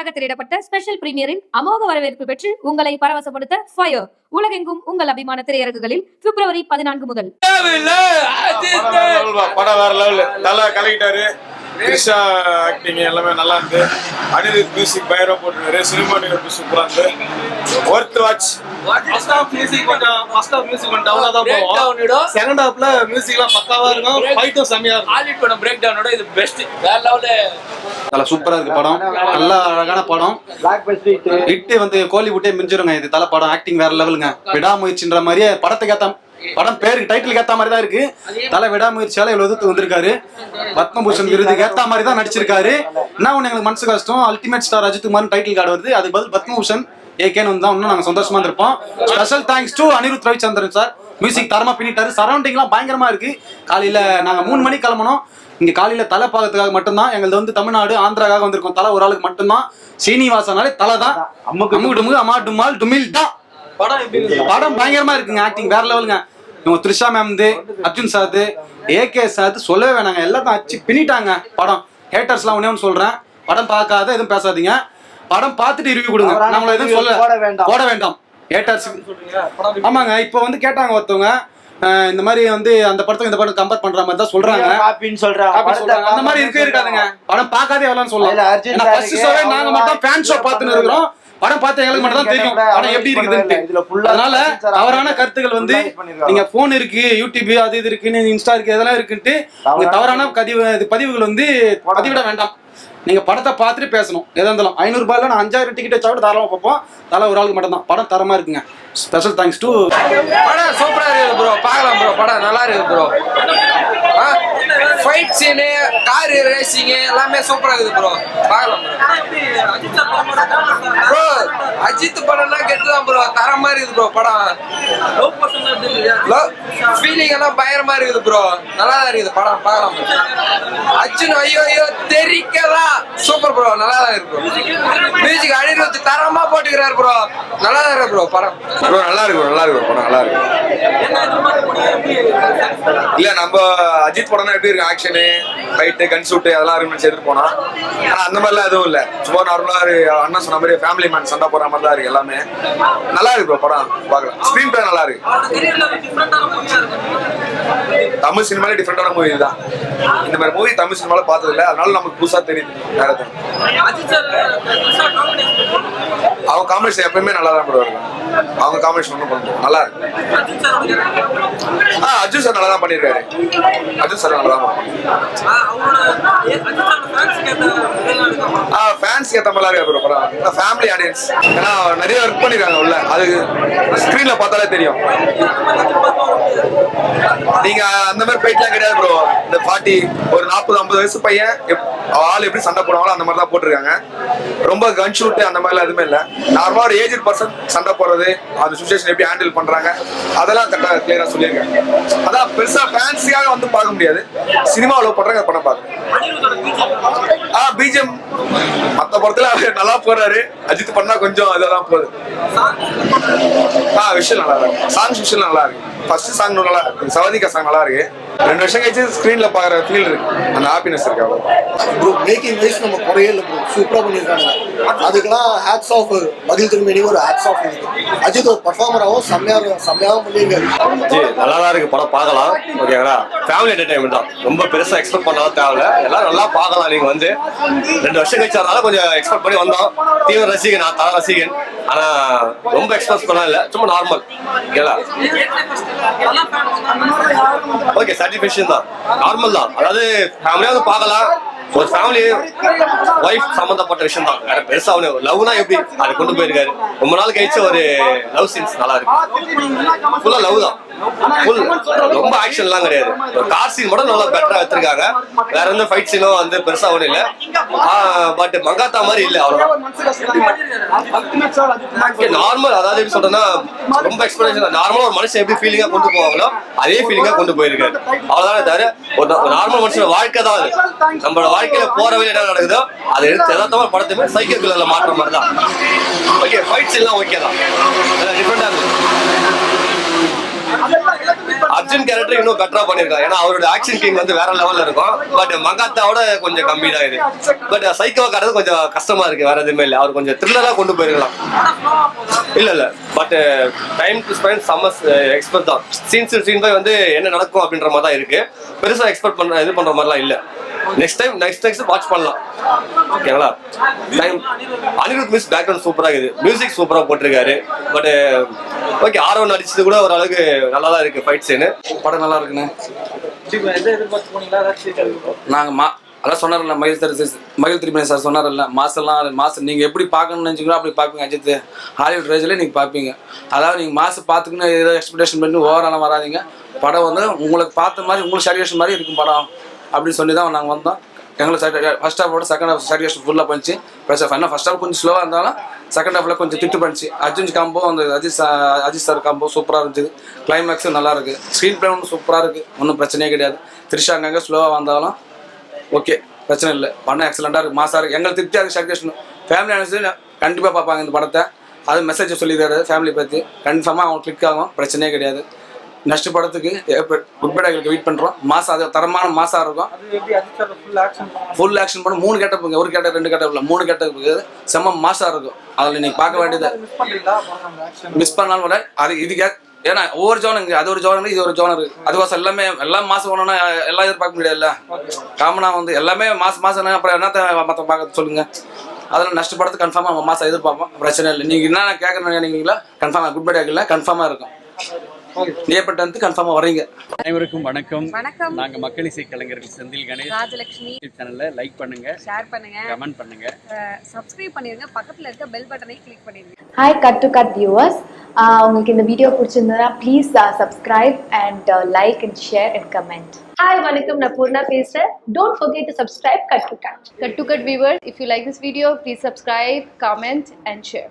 உங்களுக்காக திரையிடப்பட்ட ஸ்பெஷல் பிரீமியரின் அமோக வரவேற்பு பெற்று உங்களை பரவசப்படுத்த ஃபயர் உலகெங்கும் உங்கள் அபிமான திரையரங்குகளில் February 14 முதல். படம் வேற லெவல், நல்லா கலக்கிட்டாரு. கிருஷ்ணா ஆக்டிங் எல்லாமே நல்லா இருந்து, அனிருத் மியூசிக் பயங்கரமா போட்டுருக்காரு, சினிமாட்டோகிராஃபி சூப்பரா இருந்து, worth watch. First half music கொஞ்சம் டவுனா தான் போகும். செகண்ட் ஹாஃப்ல மியூசிக்லாம் பக்காவா இருக்கும், ஃபைட்டும் செமையா இருக்கும். ஹாலிவுட் படம் பிரேக் டவுனோட இது பெஸ்ட், வேற லெவல்ல நல்லா சூப்பரா இருக்கு படம். நல்லா அழகான படம். ஹிட் வந்து கோலிவுட்டே மிஞ்சிருங்க. இது தலை படம். ஆக்டிங் வேற லெவலுங்க. விடாமுயற்சின்ற மாதிரியே படத்துக்கு ஏத்த படம் பேருக்கு டைட்டிலுக்கு ஏத்த மாதிரி தான் இருக்கு. தலை விடாமுயற்சியால இவ்வளவு தூரத்துக்கு வந்திருக்காரு. பத்மபூஷன் விருதுக்கு ஏத்த மாதிரி தான் நடிச்சிருக்காரு. என்ன ஒண்ணு எங்களுக்கு மனசு கஷ்டம், ultimate star Ajith Kumar title card வருது, அது பதில் பத்மபூஷன் ஏகேன்னு வந்தா இன்னும் நாங்க சந்தோஷமா இருப்போம். Special thanks to Anirudh Ravichandran sir. Music தரமா பின்னிட்டாரு. சரௌண்டிங்லாம் பயங்கரமா இருக்கு. காலையில நாங்க 3 மணிக்கு கிளம்பணும். இங்க காலையில தலை பாக்கிறதுக்காக மட்டும்தான். எங்களது வந்து தமிழ்நாடு ஆந்திராக்காக வந்திருக்கோம். தலை ஒரு ஆளுக்கு மட்டும்தான். சீனிவாசனாலே தலை தான். அம்மா டுமால் டுமில் தான். படம் பயங்கரமா இருக்குங்க. ஆக்டிங் வேற லெவலுங்க. இவங்க Trisha ma'am, Arjun sir, AK sir சொல்லவே வேணாங்க. எல்லாத்தையும் அச்சு பின்னிட்டாங்க படம். ஹேட்டர்ஸ்லாம் ஒண்ணு சொல்றேன், படம் பார்க்காத எதுவும் பேசாதீங்க. படம் பார்த்துட்டு ரிவ்யூ கொடுங்க. நம்மள எதுவும் சொல்ல போட வேண்டாம் ஹேட்டர்ஸ். ஆமாங்க, இப்போ வந்து கேட்டாங்க ஒருத்தவங்க, இந்த மாதிரி வந்து அந்த படத்துக்கு இந்த படம் கம்பேர் பண்ற மாதிரி தான் சொல்றாங்க. அந்த மாதிரி இருக்கவே இருக்காதுங்க. படம் பார்க்காதே எவ்வளவுன்னு சொல்லலாம். நாங்க மட்டும் ஃபேன் ஷோ பார்த்துன்னு இருக்கிறோம். படம் பார்த்து எங்களுக்கு மட்டும் தான் தெரியும் படம் எப்படி இருக்குதுன்னு. அதனால தவறான கருத்துக்கள் வந்து நீங்க போன் இருக்கு, யூடியூப் அது இது இருக்குன்னு, இன்ஸ்டா இருக்கு, இதெல்லாம் இருக்குன்ட்டு தவறான பதிவுகள் வந்து பதிவிட வேண்டாம். நீங்க படத்தை பார்த்துட்டு பேசணும். எதா இருந்தாலும் 500 ரூபாயில நான் 5000 டிக்கெட் வச்சா கூட தாராளமா பார்ப்போம். தலை ஒரு ஆளுக்கு மட்டும் தான். படம் தரமா இருக்குங்க. Special thanks to. படம் சூப்பரா இருக்கு ப்ரோ, பார்க்கலாம் ப்ரோ. படம் நல்லா இருக்கு bro. Fight scene, car racing எல்லாமே சூப்பரா இருக்குது ப்ரோ, பார்க்கலாம் ப்ரோ. அஜித் படம்னா கெட்டுதான் ப்ரோ, தரமா இருக்குது ப்ரோ படம். ஃபீலிங் எல்லாம் பயங்கரமா இருக்குது ப்ரோ, நல்லா தான் இருக்குது படம், பார்க்கலாம். அர்ஜுன் ஐயோ ஐயோ தெரிக்கலாம் சூப்பர் ப்ரோ, நல்லா தான் இருக்கு ப்ரோ. மியூசிக் அனிருத் தரமா போட்டுக்கிறாரு ப்ரோ, நல்லா தான் இருக்கு ப்ரோ படம். ப்ரோ நல்லா இருக்கு, நல்லா இருக்கு படம், நல்லா இருக்கு. இல்ல நம்ம அஜித் படம்னா எப்படி இருக்கு, ஆக்ஷனு, ஃபைட்டு, கன் ஷூட் அதெல்லாம் இருக்குன்னு சேர்த்துட்டு போனா. ஆனா அந்த மாதிரிலாம் எதுவும் இல்ல, சும்மா நார்மலா அண்ணா சொன்ன மாதிரி ஃபேமிலி மேன் சண்டை போற மாதிரி தான் இருக்கு எல்லாமே. நல்லா இருக்கு ப்ரோ படம், பார்க்கலாம். ஸ்கிரீன் பிளே நல்லா இருக்கு. தமிழ் சினிமாலே டிஃப்ரெண்டான மூவி தான். இந்த மாதிரி மூவி தமிழ் சினிமால பார்த்தது இல்லை, அதனால நமக்கு புதுசா தெரியுது. வேற அவங்க காம்பினேஷன் எப்பயுமே நல்லா தான் ப்ரோ இருக்கும். அவங்க காம்பினேஷன் ஒன்றும் பண்ணுவோம், நல்லா இருக்கு. அர்ஜுன் சார் நல்லா தான் பண்ணியிருக்காரு. அர்ஜுன் சார் நல்லா தான் ஃபேன்ஸ்க்கு ஏற்ற மாதிரி இருக்கு ப்ரோ படம். ஃபேமிலி ஆடியன்ஸ், ஏன்னா நிறைய ஒர்க் பண்ணிருக்காங்க உள்ள, அது ஸ்க்ரீன்ல பார்த்தாலே தெரியும். நீங்க அந்த மாதிரி ஃபைட்லாம் கிடையாது ப்ரோ. இந்த 40 ஒரு 40-50 வயசு பையன் ஆள் எப்படி சண்டை போடுவாங்களோ அந்த மாதிரி தான் போட்டிருக்காங்க. ரொம்ப கன் ஷூட் அந்த மாதிரிலாம் எதுவுமே இல்லை. நார்மலா ஒரு ஏஜ் பர்சன் சண்டை போடுறது, அந்த சிச்சுவேஷன் எப்படி ஹேண்டில் பண்றாங்க அதெல்லாம் கரெக்டாக கிளியரா சொல்லியிருக்காங்க. அதான் பெருசா ஃபேன்ஸியாக வந்து பார்க்க முடியாது, சினிமாவில் பண்றாங்க படம் பார்க்க. பிஜிஎம் மற்ற படத்துல நல்லா போறாரு. அஜித் பண்ணா கொஞ்சம் அதெல்லாம் போகுது. விஷயம் நல்லா இருக்கு. சாங்ஸ் விஷயம் நல்லா இருக்கு. ஃபர்ஸ்ட் சாங் நல்லா இருக்கு, சவதிகா சாங் நல்லா இருக்கு. 2 வருஷம் கழிச்சு ஸ்கிரீன்ல பாக்குற ஃபீல் இருக்கு, அந்த ஹாப்பினஸ் இருக்கு. அவ்வளோ ப்ரோ, மேக்கிங் வைஸ் நம்ம குறையே இல்லை ப்ரோ, சூப்பரா பண்ணியிருக்காங்க. அதுக்கெல்லாம் ஹேட்ஸ் ஆஃப். மகிழ் திருமணி ஒரு ஹேட்ஸ் ஆஃப் இருக்கு. அஜித் ஒரு பர்ஃபார்மராகவும் செம்மையாகவும் பண்ணியிருக்காரு. நல்லா தான் இருக்கு படம், பார்க்கலாம். ஓகேங்களா, ஃபேமிலி என்டர்டைன்மெண்ட் தான், ரொம்ப பெருசா எக்ஸ்பெக்ட் பண்ணாலும் தேவையில்ல, எல்லாம் நல்லா பார்க்கலாம். நீங்க வந்து 2 வருஷம் கழிச்சதுனால கொஞ்சம் எக்ஸ்பெக்ட் பண்ணி வந்தோம். தீவிர ரசிகன், நான் தலை ரசிகன். ஆனா ரொம்ப எக்ஸ்பெக்ட் பண்ணலாம் இல்லை, சும்மா நார்மல். ஓகேங்களா, ஓகே, சாட்டிஸ்ஃபேக்ஷன் தான், நார்மல் தான். அதாவது ஃபேமிலியா வந்து பார்க்கலாம். ஒரு ஃபேமிலி ஒய்ஃப் சம்பந்தப்பட்ட விஷயம் தான், வேற பெருசா அவனு லவ்னா எப்படி அதை கொண்டு போயிருக்காரு. ரொம்ப நாள் கழிச்சு ஒரு லவ் சீன்ஸ் நல்லா இருக்கு. ஃபுல்லா லவ் தான், ரொம்ப ஆக்ஷன் எல்லாம் கிடையாது. ஒரு கார் சீன் மட்டும் நல்லா பெட்டரா எடுத்திருக்காங்க. வேற எந்த ஃபைட் சீனும் வந்து பெருசா ஒன்றும் இல்லை. பட் மங்காத்தா மாதிரி இல்லை, அவ்வளவுதான். நார்மல், அதாவது எப்படி சொல்றேன்னா ரொம்ப எக்ஸ்பெக்டேஷன். நார்மலா ஒரு மனுஷன் எப்படி ஃபீலிங்கா கொண்டு போவாங்களோ அதே ஃபீலிங்கா கொண்டு போயிருக்காரு. அவ்வளவுதானே தவிர ஒரு நார்மல் மனுஷன் வாழ்க்கை தான் அது. நம்மளோட வாழ்க்கையில போற வழி என்ன நடக்குதோ அதை எடுத்து எல்லாத்தமா படத்துமே சைக்கிள் மாற்ற மாதிரி தான். ஓகே, ஃபைட் சீன்லாம் ஓகே தான், டிஃப்ரெண்டா இருக்கு. அர்ஜுன் கேரக்டர் இன்னும் பெட்டரா பண்ணிருக்காங்க. ஏன்னா அவரோட ஆக்ஷன் கிங் வந்து வேற லெவல்ல இருக்கும். பட் மங்காத்தாவோட கொஞ்சம் கம்மி தான் இது. பட் சைக்கோ காட்டுறது கொஞ்சம் கஷ்டமா இருக்கு, வேற எதுவுமே இல்லை. அவர் கொஞ்சம் த்ரில்லரா கொண்டு போயிருக்கலாம். இல்ல but time to spend summer expect தான். சீன் போய் வந்து என்ன நடக்கும் அப்படின்ற மாதிரி தான் இருக்கு. பெருசா எக்ஸ்பெக்ட் பண்ற இது பண்ற மாதிரிலாம் இல்ல. நெக்ஸ்ட் வாட்ச் பண்ணலாம். ஓகேங்களா? அனிருத் மிஸ் பேக்ரவுண்ட் சூப்பரா இருக்குது, மியூசிக் சூப்பரா போட்டிருக்காரு. பட் ஓகே, ஆர்வம் நடிச்சது கூட ஓரளவுக்கு நல்லா தான் இருக்கு. ஃபைட் சீனு படம் நல்லா இருக்குண்ணே. நாங்கள் அதான் சொன்னார்ல மகிழ் திருமணி சார் சொன்னார்ல, மாசம் நீங்கள் எப்படி பார்க்கணும்னு நினச்சிங்களோ அப்படி பார்ப்பீங்க. அஜித் ஹாலிவுட் ரேஞ்சில் நீங்கள் பார்ப்பீங்க. அதாவது நீங்கள் மாதம் பார்த்துக்குன்னு ஏதோ எக்ஸ்பெக்டேஷன் பண்ணி ஓவராலாம் வராதிங்க. படம் வந்து உங்களுக்கு பார்த்த மாதிரி உங்களுக்கு சாட்டிஸ்ஃபேக்ஷன் மாதிரி இருக்கும் படம் அப்படின்னு சொல்லி தான் நாங்கள் வந்தோம். எங்களுக்கு ஃபர்ஸ்ட் ஹாஃபோட செகண்ட் ஹாஃப் சாட்டிஸ்ஃபேக்ஷன் ஃபுல்லாக பண்ணிச்சு. ப்ளஸ் ஃபர்ஸ்ட் ஹாஃப் கொஞ்சம் ஸ்லோவாக இருந்தாலும் செகண்ட் ஹாஃபில் கொஞ்சம் திட்டு பண்ணிச்சு. அர்ஜுன் காம்போ அந்த அஜித் சார் காம்போ சூப்பராக இருந்துச்சு. கிளைமேக்ஸும் நல்லா இருக்குது. ஸ்க்ரீன் பிளே ஒன்றும் சூப்பராக இருக்குது, ஒன்றும் பிரச்சனையே கிடையாது. த்ரிஷா அங்கங்கே ஸ்லோவாக வந்தாலும் ஓகே, பிரச்சனை இல்லை. படம் எக்ஸலண்ட்டாக இருக்குது, மாசாக இருக்குது. எங்களுக்கு திருப்தியாக இருக்குது. சாட்டிஸ்ஃபேக்ஷன் ஃபேமிலி அனுசரி கண்டிப்பாக பார்ப்பாங்க இந்த படத்தை. அது மெசேஜ் சொல்லிடுறாரு ஃபேமிலி பற்றி, கன்ஃபார்மாக அவங்க கிளிக் ஆகும், பிரச்சனையே கிடையாது. நெக்ஸ்ட் படத்துக்கு குட் பை எங்களுக்கு வெயிட் பண்ணுறோம். மாதம் அது தரமான மாதம் இருக்கும். ஃபுல் ஆக்ஷன் படம் 3 கேட்டப்புங்க, 1 கேட்டப் 2 கேட்டப் இல்லை 3 கேட்டப்புக்கு செம்ம மாசாக இருக்கும். அதில் நீங்கள் பார்க்க வேண்டியது மிஸ் பண்ணாலும் கூட அது இதுக்கே. ஏன்னா ஒவ்வொரு ஜோனுங்க, அது ஒரு ஜோனர், இது ஒரு ஜோனர். அதுவாசம் எல்லாம் மாதம் ஒன்றுனா எல்லாம் எதிர்பார்க்க முடியாதுல்ல. காமனாக வந்து எல்லாமே மாதம் அப்புறம் என்னத்த மற்ற பார்க்க சொல்லுங்கள். அதில் நெக்ஸ்ட் படத்துக்கு கன்ஃபார்மாக மாதம் எதிர்பார்ப்போம், பிரச்சனை இல்லை. நீங்கள் என்ன கேட்கணும்னு நினைக்கிறீங்களா கன்ஃபார்மாக குட் பை இல்லை கன்ஃபார்மாக இருக்கும். ஏற்பட்டு கன்ஃபார்மா வரீங்க. அனைவருக்கும் வணக்கம். நாங்க மக்கள் இசை கலைஞர்கள் செந்தில் கணேஷ், ராஜலட்சுமி சேனலை லைக் பண்ணுங்க, ஷேர் பண்ணுங்க, கமெண்ட் பண்ணுங்க, சப்ஸ்கிரைப் பண்ணிருங்க, பக்கத்துல இருக்க பெல் பட்டனை கிளிக் பண்ணிருங்க. Hi cut to cut viewers, உங்களுக்கு இந்த வீடியோ பிடிச்சிருந்தா please subscribe and like and share and comment. Hi வணக்கம், நான் பூர்ணா பேசுறேன். Don't forget to subscribe Cut to Cut. Cut to Cut viewers, if you like this video, please subscribe, comment and share.